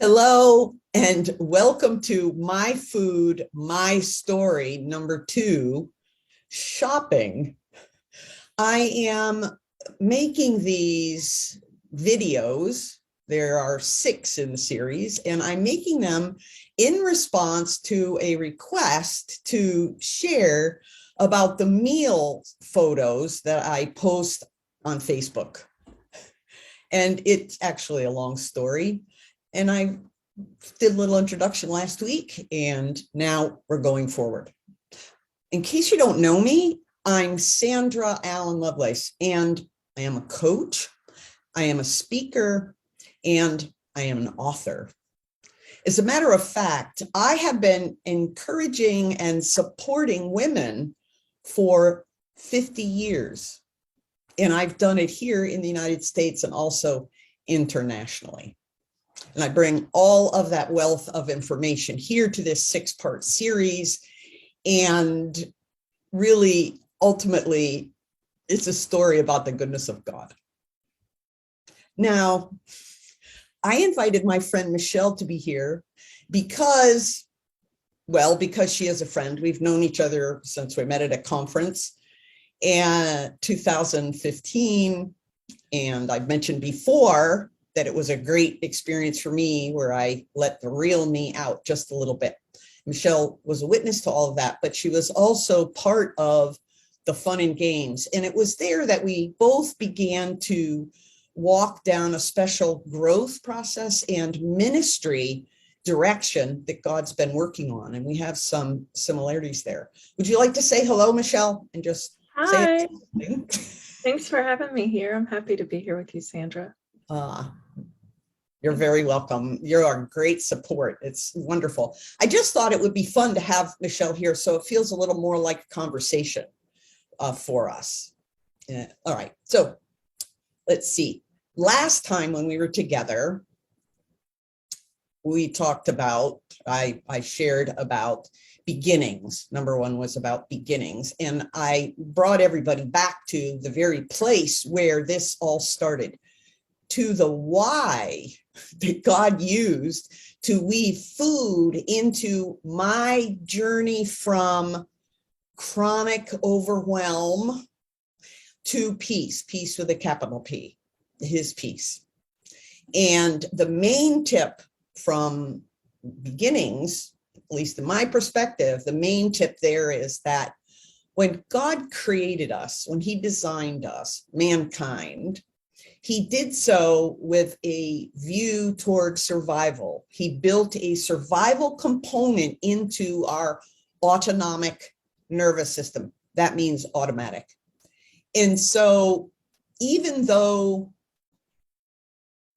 Hello and welcome to My Food, My Story, number 2, shopping. I am making these videos. There are 6 in the series, and I'm making them in response to a request to share about the meal photos that I post on Facebook. And it's actually a long story. And I did a little introduction last week, and now we're going forward. In case you don't know me, I'm Sandra Allen Lovelace, and I am a coach, I am a speaker, and I am an author. As a matter of fact, I have been encouraging and supporting women for 50 years, and I've done it here in the United States and also internationally. And I bring all of that wealth of information here to this 6-part series. And really, ultimately, it's a story about the goodness of God. Now, I invited my friend Michelle to be here because she is a friend. We've known each other since we met at a conference in 2015. And I've mentioned before that it was a great experience for me where I let the real me out just a little bit. Michelle was a witness to all of that, but she was also part of the fun and games. And it was there that we both began to walk down a special growth process and ministry direction that God's been working on. And we have some similarities there. Would you like to say hello, Michelle, and just Hi. say something? Thanks for having me here. I'm happy to be here with you, Sandra. You're very welcome. You're a great support. It's wonderful. I just thought it would be fun to have Michelle here, so it feels a little more like a conversation for us. All right, so let's see. Last time when we were together, we talked about, I shared about beginnings. Number 1 was about beginnings. And I brought everybody back to the very place where this all started, to the why that God used to weave food into my journey from chronic overwhelm to peace with a capital P, his peace. And the main tip from beginnings, at least in my perspective, the main tip there is that when God created us, when he designed us, mankind, he did so with a view toward survival. He built a survival component into our autonomic nervous system. That means automatic. And so even though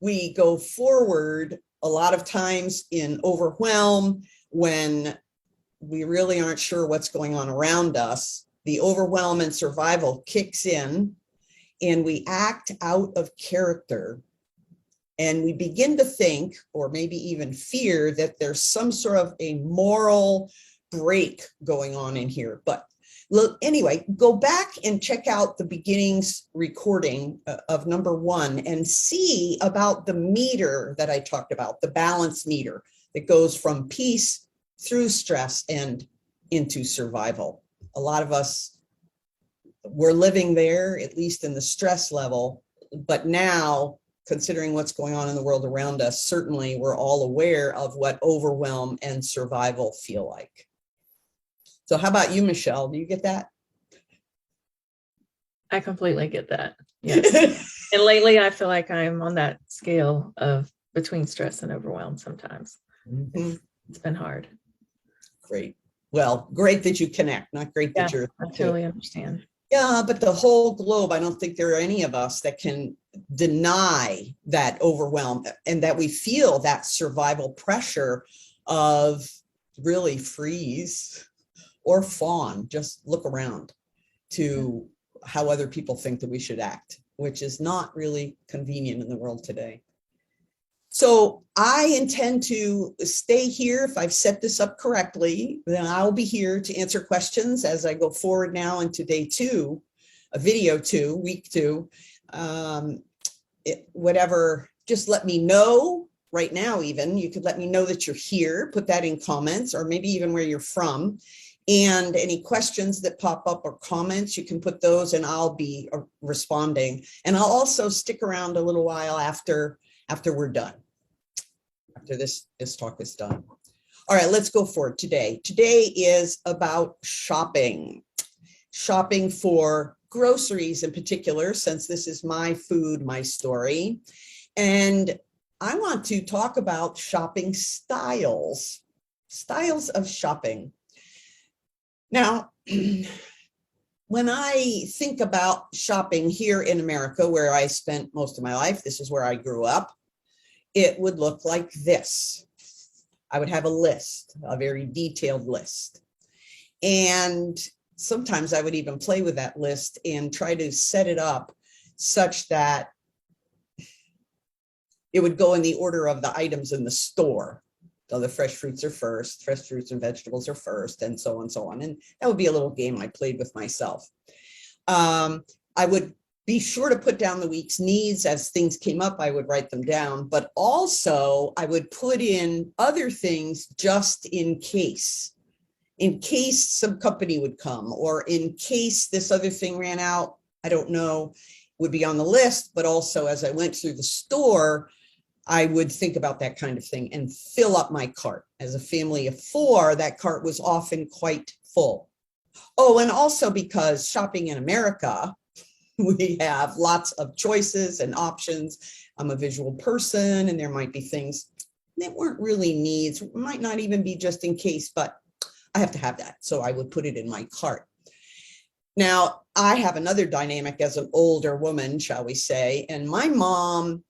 we go forward a lot of times in overwhelm, when we really aren't sure what's going on around us, the overwhelm and survival kicks in, and we act out of character, and we begin to think, or maybe even fear, that there's some sort of a moral break going on in here. But look, anyway, go back and check out the beginnings recording of number 1 and see about the meter that I talked about, the balance meter that goes from peace through stress and into survival. A lot of us, we're living there, at least in the stress level. But now, considering what's going on in the world around us, certainly we're all aware of what overwhelm and survival feel like. So how about you, Michelle? Do you get that? I completely get that. Yes. And lately, I feel like I'm on that scale of between stress and overwhelm sometimes. Mm-hmm. It's been hard. Great. Well, great that you connect, not great that you're... I totally understand. Yeah, but the whole globe, I don't think there are any of us that can deny that overwhelm and that we feel that survival pressure of really freeze or fawn. Just look around to how other people think that we should act, which is not really convenient in the world today. So I intend to stay here. If I've set this up correctly, then I'll be here to answer questions as I go forward now into day 2, video 2, week 2. Whatever, just let me know right now, even you could let me know that you're here, put that in comments, or maybe even where you're from. And any questions that pop up or comments, you can put those and I'll be responding. And I'll also stick around a little while after we're done, after this talk is done. All right, let's go for it today. Today is about shopping for groceries in particular, since this is my food, my story. And I want to talk about shopping styles of shopping. Now, when I think about shopping here in America, where I spent most of my life, this is where I grew up, it would look like this. I would have a list, a very detailed list. And sometimes I would even play with that list and try to set it up such that it would go in the order of the items in the store. So the fresh fruits are first, fresh fruits and vegetables are first, and so on and so on. And that would be a little game I played with myself. I would be sure to put down the week's needs. As things came up, I would write them down, but also I would put in other things just in case some company would come, or in case this other thing ran out, I don't know, would be on the list. But also as I went through the store, I would think about that kind of thing and fill up my cart. As a family of 4, that cart was often quite full. Oh, and also because shopping in America, we have lots of choices and options. I'm a visual person, and there might be things that weren't really needs, might not even be just in case, but I have to have that. So I would put it in my cart. Now, I have another dynamic as an older woman, shall we say, and my mom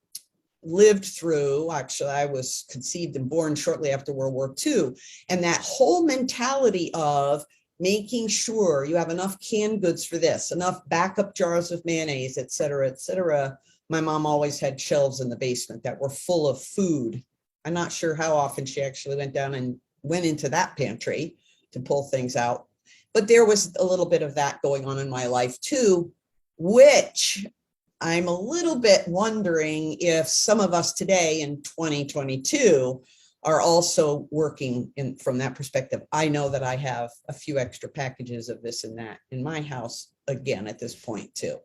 lived through, actually, I was conceived and born shortly after World War II. And that whole mentality of making sure you have enough canned goods for this, enough backup jars of mayonnaise, et cetera, et cetera. My mom always had shelves in the basement that were full of food. I'm not sure how often she actually went down and went into that pantry to pull things out. But there was a little bit of that going on in my life too, which I'm a little bit wondering if some of us today in 2022 are also working from that perspective. I know that I have a few extra packages of this and that in my house again at this point too.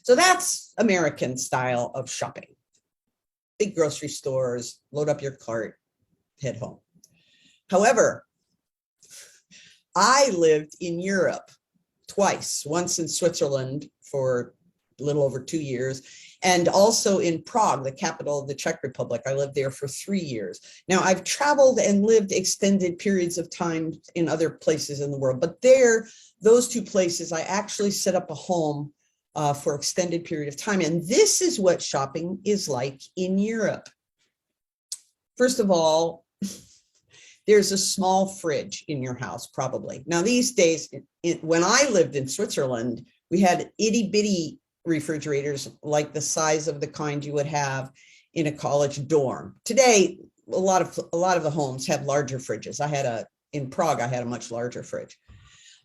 So that's American style of shopping. Big grocery stores, load up your cart, head home. However, I lived in Europe twice, once in Switzerland for a little over 2 years, and also in Prague, the capital of the Czech Republic. I lived there for 3 years. Now, I've traveled and lived extended periods of time in other places in the world, but those 2 places, I actually set up a home for extended period of time. And this is what shopping is like in Europe. First of all, there's a small fridge in your house, probably. Now, these days, when I lived in Switzerland, we had itty bitty refrigerators like the size of the kind you would have in a college dorm. Today, a lot of the homes have larger fridges. In Prague, I had a much larger fridge.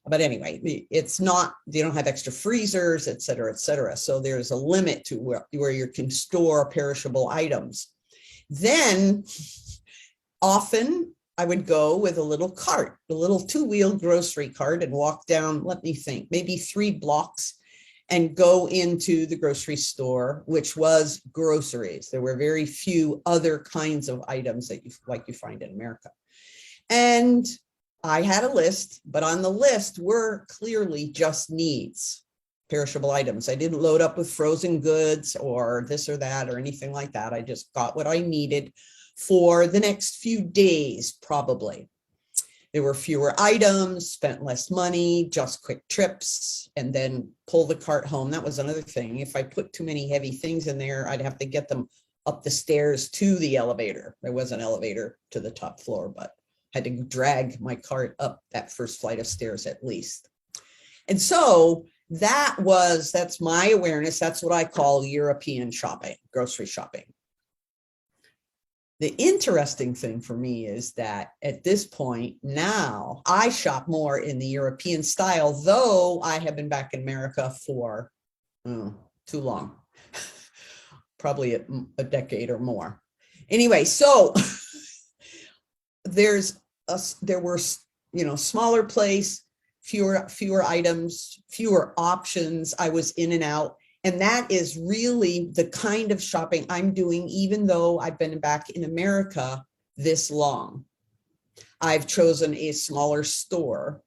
But anyway, it's not, they don't have extra freezers, et cetera, et cetera. So there's a limit to where you can store perishable items. Then often I would go with a little cart, a little 2-wheel grocery cart, and walk down, let me think, maybe 3 blocks and go into the grocery store, which was groceries. There were very few other kinds of items that you find in America. And I had a list, but on the list were clearly just needs, perishable items. I didn't load up with frozen goods or this or that or anything like that. I just got what I needed for the next few days, probably. There were fewer items, spent less money, just quick trips, and then pull the cart home. That was another thing. If I put too many heavy things in there, I'd have to get them up the stairs to the elevator. There was an elevator to the top floor, but I had to drag my cart up that first flight of stairs at least. And so that's my awareness. That's what I call European shopping, grocery shopping. The interesting thing for me is that at this point now, I shop more in the European style, though I have been back in America for too long, probably a decade or more. Anyway, so there were, smaller place, fewer items, fewer options. I was in and out. And that is really the kind of shopping I'm doing, even though I've been back in America this long. I've chosen a smaller store.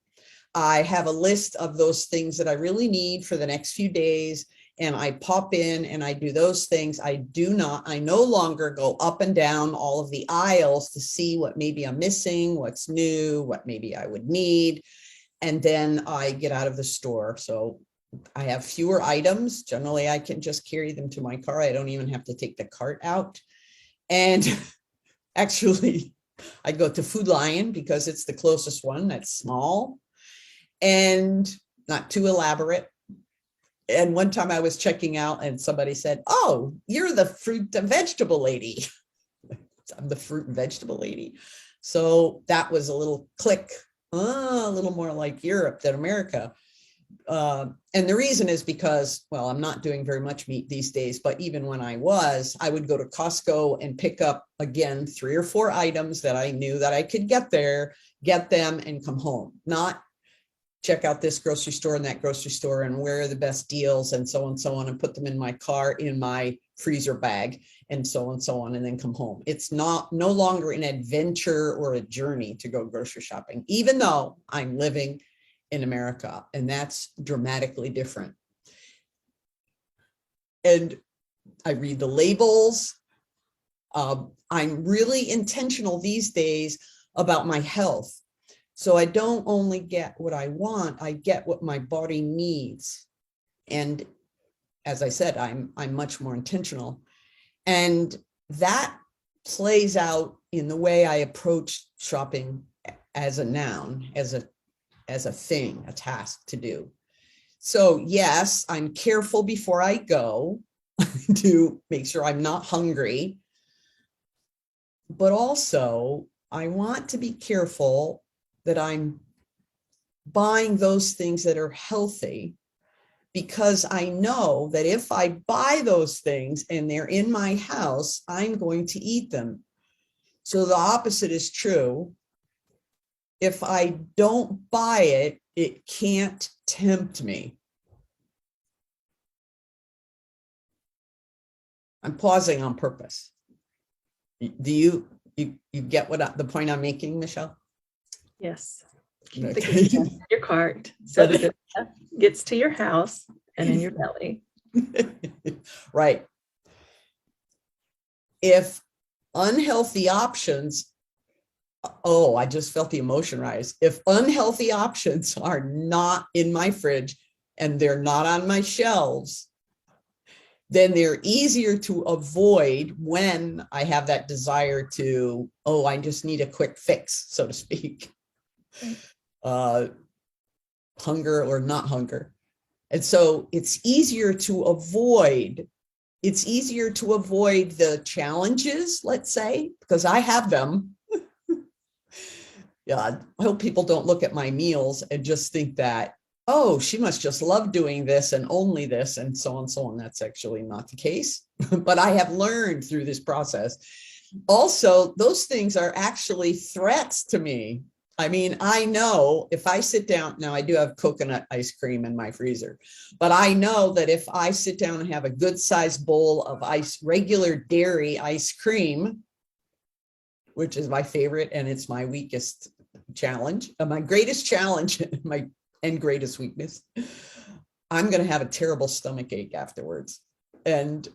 I have a list of those things that I really need for the next few days, and I pop in and I do those things. I no longer go up and down all of the aisles to see what maybe I'm missing, what's new, what maybe I would need. And then I get out of the store. So I have fewer items. Generally, I can just carry them to my car. I don't even have to take the cart out. And actually, I go to Food Lion because it's the closest one that's small and not too elaborate. And one time I was checking out and somebody said, "Oh, you're the fruit and vegetable lady." I'm the fruit and vegetable lady. So that was a little click, a little more like Europe than America. And the reason is because, well, I'm not doing very much meat these days, but even when I would go to Costco and pick up, again, 3 or 4 items that I knew that I could get them and come home, not check out this grocery store and that grocery store and where are the best deals and so on, and put them in my car, in my freezer bag, and so on, and then come home. It's no longer an adventure or a journey to go grocery shopping, even though I'm living in America, and that's dramatically different. And I read the labels. I'm really intentional these days about my health. So I don't only get what I want, I get what my body needs. And as I said, I'm much more intentional. And that plays out in the way I approach shopping as a noun, as a thing, a task to do. So yes, I'm careful before I go to make sure I'm not hungry. But also, I want to be careful that I'm buying those things that are healthy, because I know that if I buy those things and they're in my house, I'm going to eat them. So the opposite is true. If I don't buy it, it can't tempt me. I'm pausing on purpose. Do you get the point I'm making, Michelle? Yes. Okay. Keep the good stuff in your cart so the good stuff gets to your house and in your belly. Right. If unhealthy options, oh, I just felt the emotion rise. If unhealthy options are not in my fridge and they're not on my shelves, then they're easier to avoid when I have that desire to, oh, I just need a quick fix, so to speak. Hunger or not hunger. And so it's easier to avoid the challenges, let's say, because I have them. Yeah, I hope people don't look at my meals and just think that, oh, she must just love doing this and only this and so on, so on. That's actually not the case. But I have learned through this process. Also, those things are actually threats to me. I mean, I know if I sit down, now I do have coconut ice cream in my freezer, but I know that if I sit down and have a good sized bowl of regular dairy ice cream, which is my favorite and it's my weakest challenge, my greatest challenge, and greatest weakness, I'm going to have a terrible stomach ache afterwards. And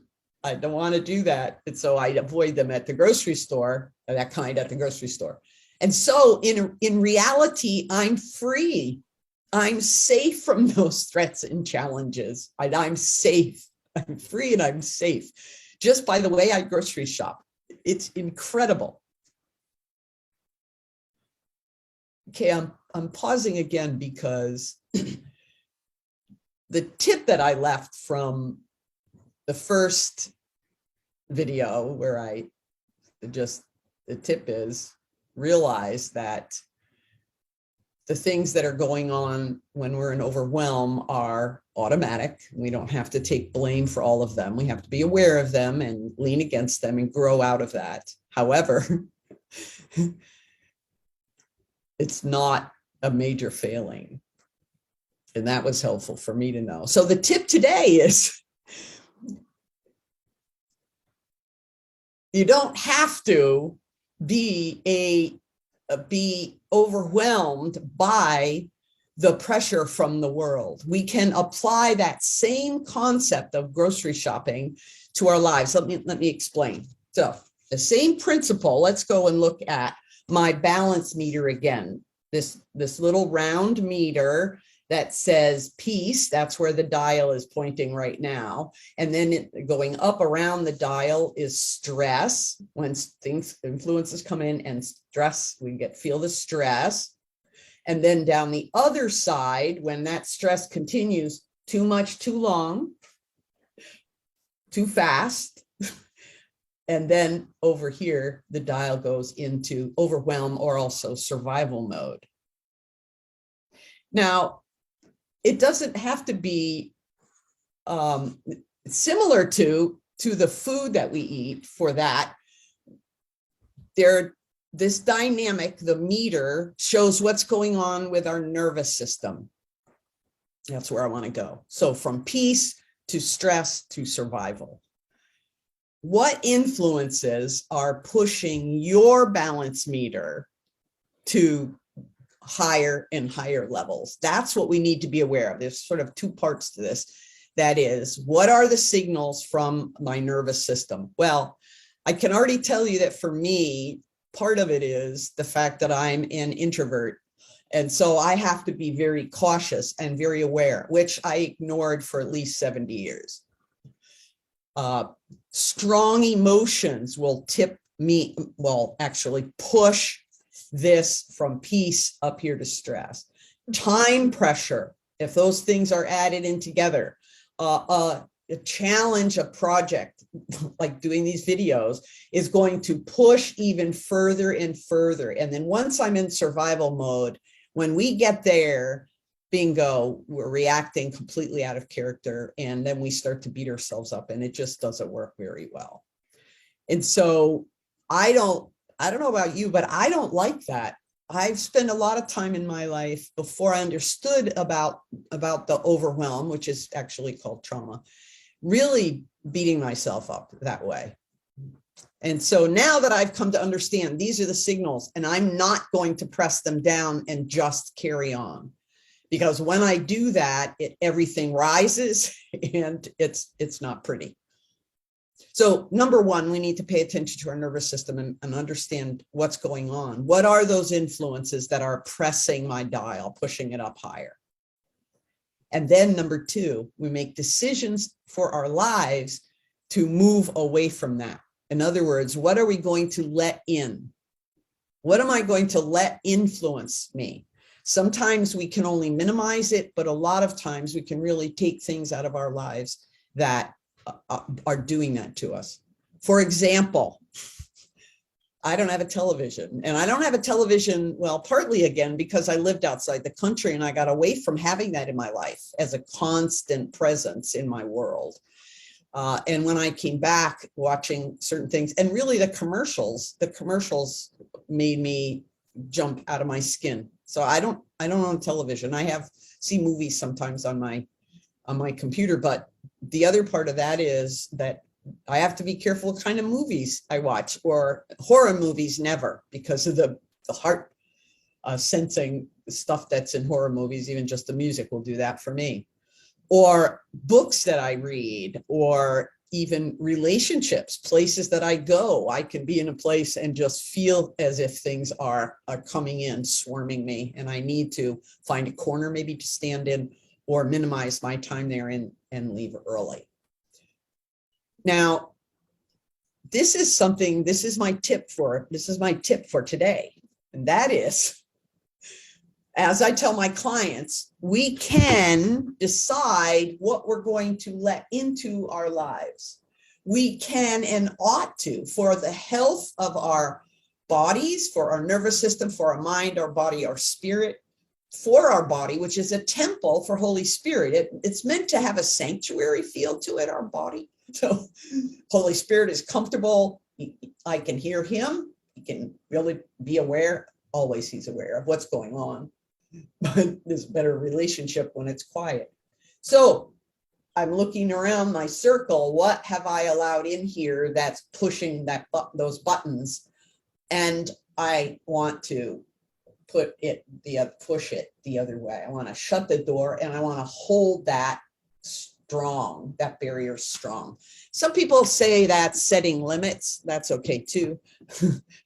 I don't want to do that. And so I avoid them at the grocery store, that kind at the grocery store. And so in reality, I'm free. I'm safe from those threats and challenges. I'm safe. I'm free and I'm safe just by the way I grocery shop. It's incredible. Okay, I'm pausing again because the tip that I left from the first video where the tip is realize that the things that are going on when we're in overwhelm are automatic. We don't have to take blame for all of them. We have to be aware of them and lean against them and grow out of that. However, it's not a major failing. And that was helpful for me to know. So the tip today is you don't have to be overwhelmed by the pressure from the world. We can apply that same concept of grocery shopping to our lives. Let me explain. So the same principle, let's go and look at my balance meter again. This little round meter that says peace, that's where the dial is pointing right now. And then going up around the dial is stress. When influences come in and stress, we feel the stress. And then down the other side, when that stress continues too much, too long, too fast. And then over here, the dial goes into overwhelm or also survival mode. Now, it doesn't have to be similar to the food that we eat for that. This dynamic, the meter, shows what's going on with our nervous system. That's where I want to go. So from peace to stress to survival. What influences are pushing your balance meter to higher and higher levels? That's what we need to be aware of. There's sort of two parts to this. That is, what are the signals from my nervous system? Well, I can already tell you that for me, part of it is the fact that I'm an introvert. And so I have to be very cautious and very aware, which I ignored for at least 70 years. Strong emotions will tip me, well, actually push this from peace up here to stress. Time pressure, if those things are added in together, a challenge, a project like doing these videos is going to push even further and further. And then once I'm in survival mode, when we get there, bingo, we're reacting completely out of character. And then we start to beat ourselves up and it just doesn't work very well. And so I don't know about you, but I don't like that. I've spent a lot of time in my life before I understood about the overwhelm, which is actually called trauma, really beating myself up that way. And so now that I've come to understand these are the signals and I'm not going to press them down and just carry on, because when I do that, everything rises and it's not pretty. So number one, we need to pay attention to our nervous system and understand what's going on. What are those influences that are pressing my dial, pushing it up higher? And then number two, we make decisions for our lives to move away from that. In other words, what are we going to let in? What am I going to let influence me? Sometimes we can only minimize it, but a lot of times we can really take things out of our lives that are doing that to us. For example, I don't have a television, and I don't have a television, well, partly again, because I lived outside the country and I got away from having that in my life as a constant presence in my world. And when I came back watching certain things, and really the commercials made me jump out of my skin. So I don't own television. I see movies sometimes on my computer, but the other part of that is that I have to be careful what kind of movies I watch, or horror movies never, because of the heart sensing stuff that's in horror movies. Even just the music will do that for me. Or books that I read, or even relationships, places that I go. I can be in a place and just feel as if things are coming in, swarming me, and I need to find a corner maybe to stand in or minimize my time there and leave early. Now, this is my tip for today. And that is, as I tell my clients, we can decide what we're going to let into our lives. We can and ought to, for the health of our bodies, for our nervous system, for our mind, our body, our spirit. for our body, which is a temple for Holy Spirit. It's meant to have a sanctuary feel to it, our body. So Holy Spirit is comfortable. I can hear him. He can really be aware. Always he's aware of what's going on. But there's a better relationship when it's quiet. So I'm looking around my circle. What have I allowed in here that's pushing those buttons? And I want to push it the other way. I want to shut the door, and I want to hold that strong, that barrier strong. Some people say that's setting limits. That's okay too.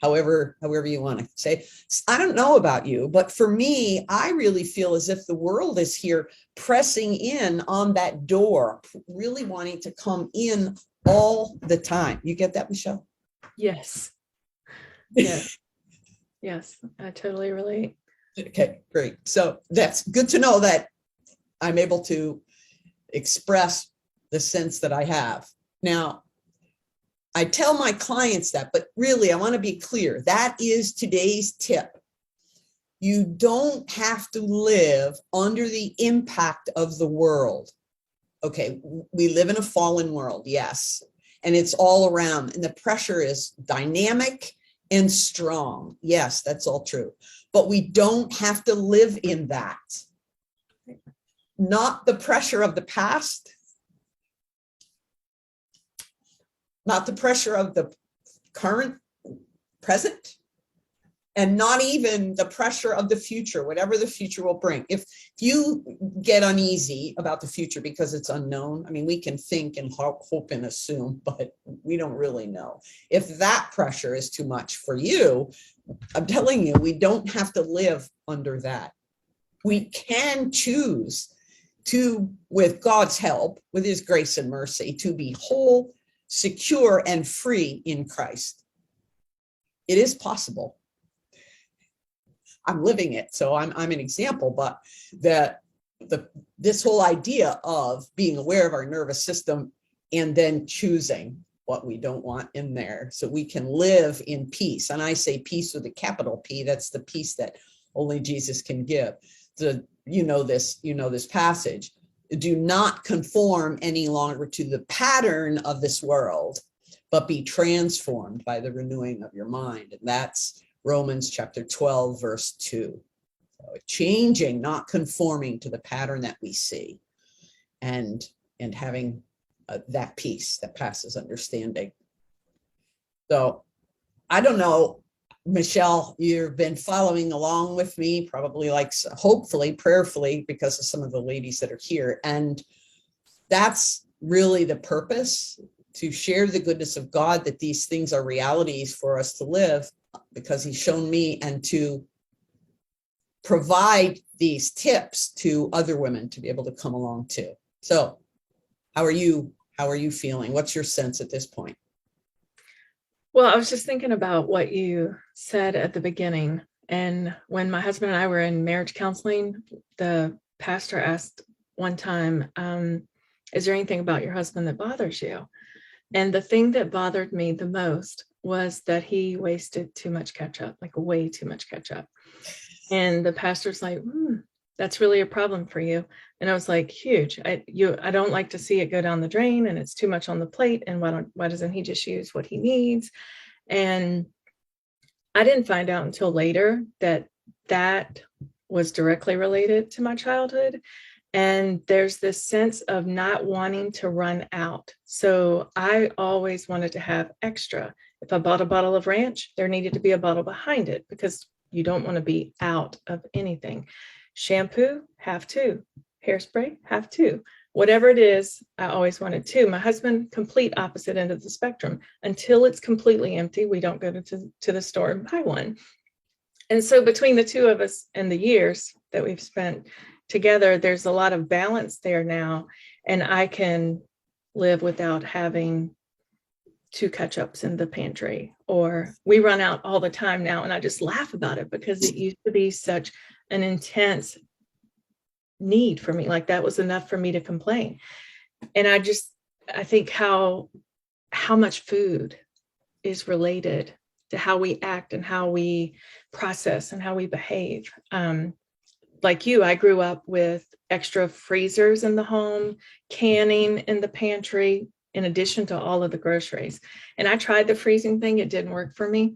however you want to say. I don't know about you, but for me, I really feel as if the world is here pressing in on that door, really wanting to come in all the time. You get that, Michelle? Yes. Yes. Yes, I totally relate. Okay, great. So that's good to know that I'm able to express the sense that I have. Now, I tell my clients that, but really, I want to be clear. That is today's tip. You don't have to live under the impact of the world. Okay, we live in a fallen world, yes, and it's all around, and the pressure is dynamic and strong. Yes, that's all true. But we don't have to live in that. Not the pressure of the past, not the pressure of the current, present, and not even the pressure of the future, whatever the future will bring. If you get uneasy about the future because it's unknown, I mean, we can think and hope and assume, but we don't really know. If that pressure is too much for you, I'm telling you, we don't have to live under that. We can choose to, with God's help, with his grace and mercy, to be whole, secure, and free in Christ. It is possible. I'm living it, so I'm an example, but this whole idea of being aware of our nervous system and then choosing what we don't want in there so we can live in peace. And I say peace with a capital P. That's the peace that only Jesus can give. You know this passage. Do not conform any longer to the pattern of this world, but be transformed by the renewing of your mind. And that's Romans chapter 12, verse 2. So changing, not conforming to the pattern that we see, and having that peace that passes understanding. So I don't know, Michelle, you've been following along with me, probably hopefully, prayerfully, because of some of the ladies that are here. And that's really the purpose, to share the goodness of God, that these things are realities for us to live, because he's shown me, and to provide these tips to other women to be able to come along too. So how are you feeling? What's your sense at this point? Well, I was just thinking about what you said at the beginning. And when my husband and I were in marriage counseling, the pastor asked one time, is there anything about your husband that bothers you? And the thing that bothered me the most was that he wasted too much ketchup, like way too much ketchup. And the pastor's like, that's really a problem for you. And I was like, huge. I don't like to see it go down the drain, and it's too much on the plate. And why doesn't he just use what he needs? And I didn't find out until later that was directly related to my childhood. And there's this sense of not wanting to run out. So I always wanted to have extra. If I bought a bottle of ranch, there needed to be a bottle behind it, because you don't want to be out of anything. Shampoo, have two. Hairspray, have two. Whatever it is, I always wanted two. My husband, complete opposite end of the spectrum. Until it's completely empty, we don't go to the store and buy one. And so between the two of us and the years that we've spent together, there's a lot of balance there now. And I can live without having 2 ketchups in the pantry, or we run out all the time now. And I just laugh about it, because it used to be such an intense need for me. Like that was enough for me to complain. And I think how much food is related to how we act and how we process and how we behave. like you, I grew up with extra freezers in the home, canning in the pantry, in addition to all of the groceries. And I tried the freezing thing, it didn't work for me.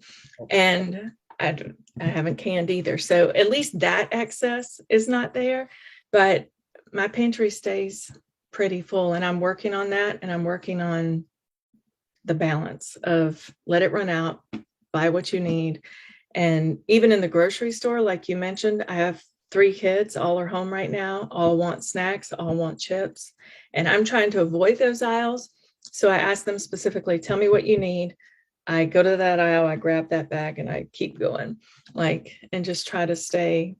And I haven't canned either. So at least that excess is not there. But my pantry stays pretty full, and I'm working on that. And I'm working on the balance of let it run out, buy what you need. And even in the grocery store, like you mentioned, I have 3 kids, all are home right now, all want snacks, all want chips. And I'm trying to avoid those aisles. So I ask them specifically, tell me what you need. I go to that aisle, I grab that bag, and I keep going, like, and just try to stay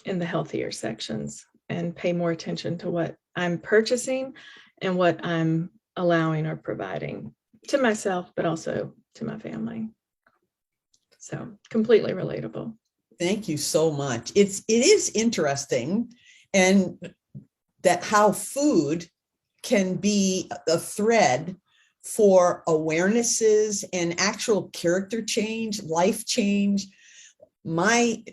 in the healthier sections and pay more attention to what I'm purchasing and what I'm allowing or providing to myself, but also to my family. So completely relatable. Thank you so much. It is interesting, and that how food can be a thread for awarenesses and actual character change, life change. My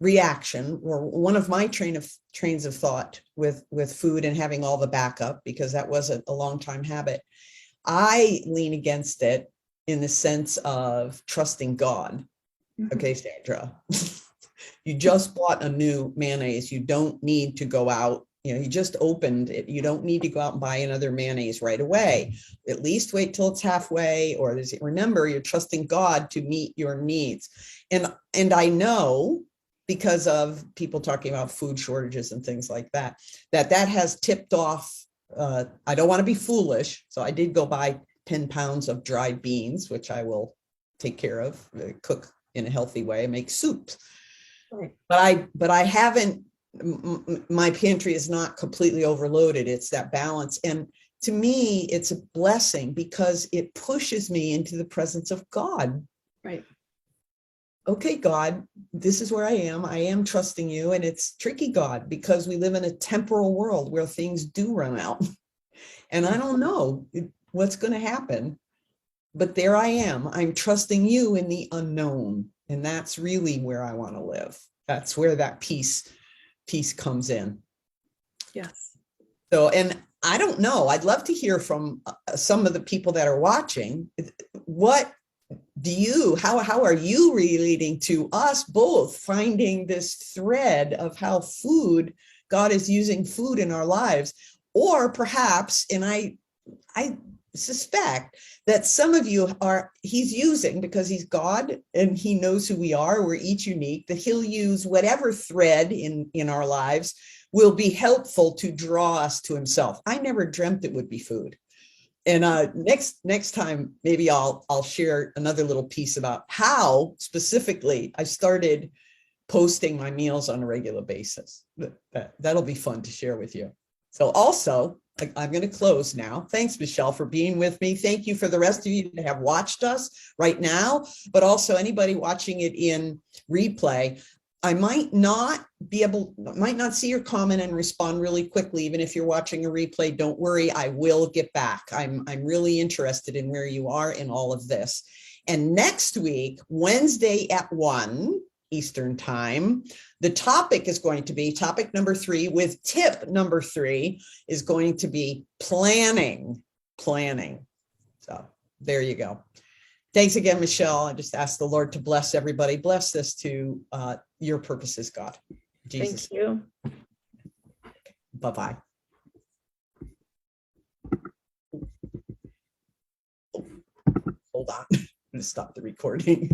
reaction, or one of my trains of thought with food and having all the backup, because that was a long time habit, I lean against it in the sense of trusting God. Okay, Sandra, you just bought a new mayonnaise. You don't need to go out. You just opened it. You don't need to go out and buy another mayonnaise right away. At least wait till it's halfway, or remember, you're trusting God to meet your needs. And I know, because of people talking about food shortages and things like that, that has tipped off. I don't want to be foolish, so I did go buy 10 pounds of dried beans, which I will take care of, cook in a healthy way, make soup. Right. But I haven't, my pantry is not completely overloaded. It's that balance. And to me, it's a blessing because it pushes me into the presence of God. Right. Okay, God, this is where I am. I am trusting you. And it's tricky, God, because we live in a temporal world where things do run out. And I don't know what's going to happen, but there I am. I'm trusting you in the unknown. And that's really where I want to live. That's where that peace comes in. Yes. So, and I don't know, I'd love to hear from some of the people that are watching. What do you, how are you relating to us both finding this thread of how God is using food in our lives? Or perhaps, and I suspect that some of you he's using, because he's God and he knows who we are, we're each unique, that he'll use whatever thread in our lives will be helpful to draw us to himself. I never dreamt it would be food. And next time, maybe I'll share another little piece about how specifically I started posting my meals on a regular basis. That'll be fun to share with you. So also, I'm going to close now. Thanks, Michelle, for being with me. Thank you for the rest of you that have watched us right now, but also anybody watching it in replay. I might not see your comment and respond really quickly, even if you're watching a replay. Don't worry, I will get back. I'm really interested in where you are in all of this. And next week, Wednesday at 1 Eastern time, the topic is going to be topic number 3, with tip number 3 is going to be planning. So there you go. Thanks again, Michelle. I just ask the Lord to bless everybody. Bless this to your purposes, God. Jesus. Thank you. Bye-bye. Hold on. I'm going to stop the recording.